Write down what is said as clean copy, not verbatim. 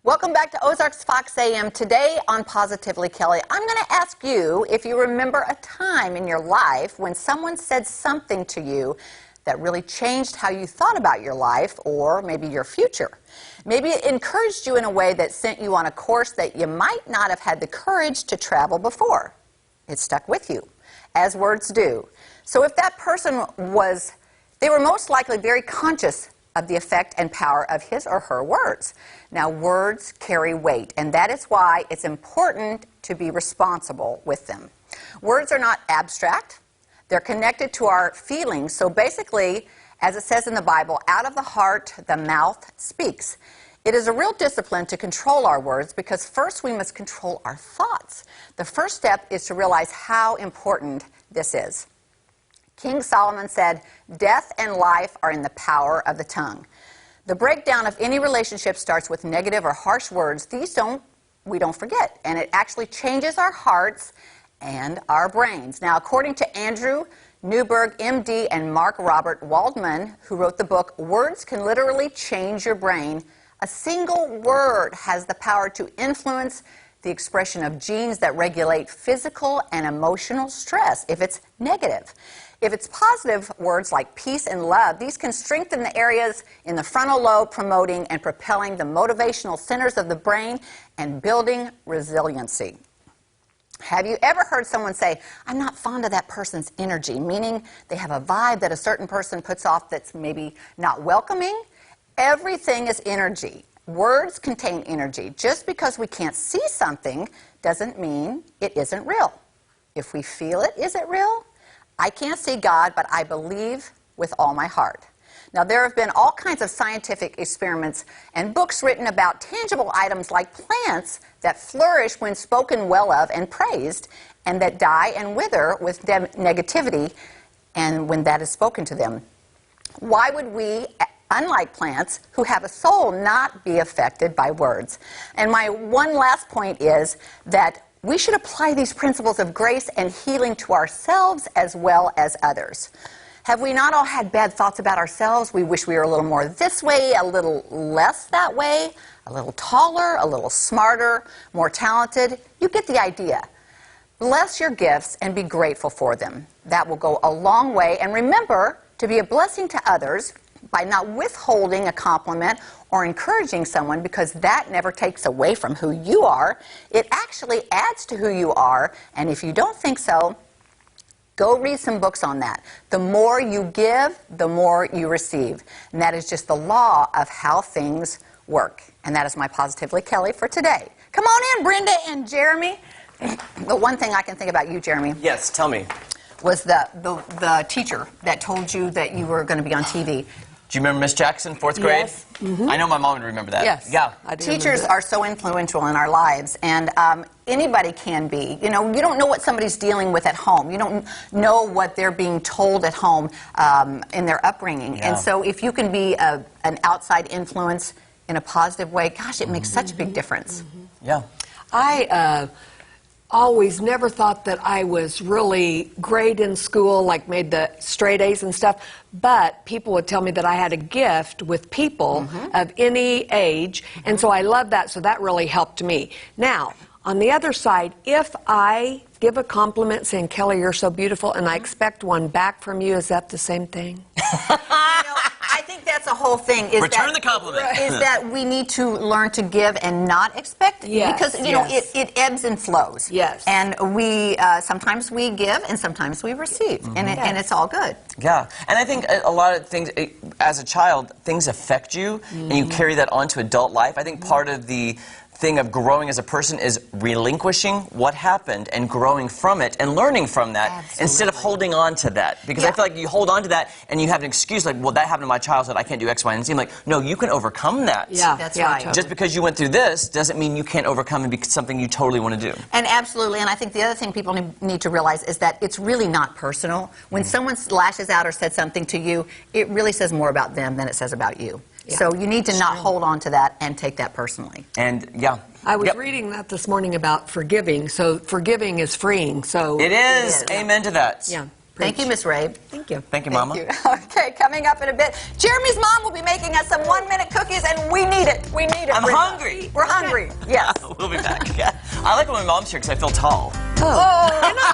Welcome back to Ozarks Fox AM. Today on Positively Kelly, I'm going to ask you if you remember a time in your life when someone said something to you that really changed how you thought about your life or maybe your future. Maybe it encouraged you in a way that sent you on a course that you might not have had the courage to travel before. It stuck with you, as words do. So if that person they were most likely very conscious of the effect and power of his or her words. Now, words carry weight, and that is why it's important to be responsible with them. Words are not abstract. They're connected to our feelings. So basically, as it says in the Bible, out of the heart, the mouth speaks. It is a real discipline to control our words because first we must control our thoughts. The first step is to realize how important this is. King Solomon said, "Death and life are in the power of the tongue." The breakdown of any relationship starts with negative or harsh words. We don't forget, and it actually changes our hearts and our brains. Now, according to Andrew Newberg, MD, and Mark Robert Waldman, who wrote the book, "Words Can Literally Change Your Brain," a single word has the power to influence the expression of genes that regulate physical and emotional stress if it's negative. If it's positive words like peace and love, these can strengthen the areas in the frontal lobe, promoting and propelling the motivational centers of the brain and building resiliency. Have you ever heard someone say, "I'm not fond of that person's energy," meaning they have a vibe that a certain person puts off that's maybe not welcoming? Everything is energy. Words contain energy. Just because we can't see something doesn't mean it isn't real. If we feel it, is it real? I can't see God, but I believe with all my heart. Now, there have been all kinds of scientific experiments and books written about tangible items like plants that flourish when spoken well of and praised, and that die and wither with negativity and when that is spoken to them. Why would we, unlike plants who have a soul, not be affected by words? And my one last point is that we should apply these principles of grace and healing to ourselves as well as others. Have we not all had bad thoughts about ourselves? We wish we were a little more this way, a little less that way, a little taller, a little smarter, more talented. You get the idea. Bless your gifts and be grateful for them. That will go a long way. And remember to be a blessing to others by not withholding a compliment or encouraging someone, because that never takes away from who you are. It actually adds to who you are. And if you don't think so, go read some books on that. The more you give, the more you receive. And that is just the law of how things work. And that is my Positively Kelly for today. Come on in, Brenda and Jeremy. The one thing I can think about you, Jeremy. Yes, tell me. Was the teacher that told you that you were going to be on TV. Do you remember Miss Jackson, 4th grade? Yes. Mm-hmm. I know my mom would remember that. Yes. Yeah. Teachers are so influential in our lives, and anybody can be. You know, you don't know what somebody's dealing with at home. You don't know what they're being told at home in their upbringing. Yeah. And so if you can be an outside influence in a positive way, gosh, it makes such a big difference. Mm-hmm. Yeah. I always never thought that I was really great in school, like made the straight A's and stuff, but people would tell me that I had a gift with people of any age, and so I love that, so that really helped me. Now, on the other side, if I give a compliment saying, "Kelly, you're so beautiful," and I expect one back from you, is that the same thing? I think that's a whole thing. Return the compliment. Is that we need to learn to give and not expect. Yes, because, you know, it ebbs and flows. Yes. And we, sometimes we give and sometimes we receive. And it's all good. Yeah. And I think a lot of things, as a child, things affect you, and you carry that on to adult life. I think part of the thing of growing as a person is relinquishing what happened and growing from it and learning from that instead of holding on to that. Because I feel like you hold on to that and you have an excuse like, well, that happened in my childhood, I can't do X, Y, and Z. I'm like, no, you can overcome that. Yeah, that's right. Totally. Just because you went through this doesn't mean you can't overcome and be something you totally want to do. And absolutely, and I think the other thing people need to realize is that it's really not personal. When someone lashes out or said something to you, it really says more about them than it says about you. Yeah. So you need to not hold on to that and take that personally. And yeah. I was reading that this morning about forgiving. So forgiving is freeing. So it is. Amen to that. Yeah. Thank you, Miss Rabe. Thank you. Thank you, Mama. Thank you. Okay, coming up in a bit, Jeremy's mom will be making us some 1-minute cookies, and we need it. We need it. I'm Brenda. hungry. We're hungry. Yes. We'll be back. I like when my mom's here because I feel tall. Oh.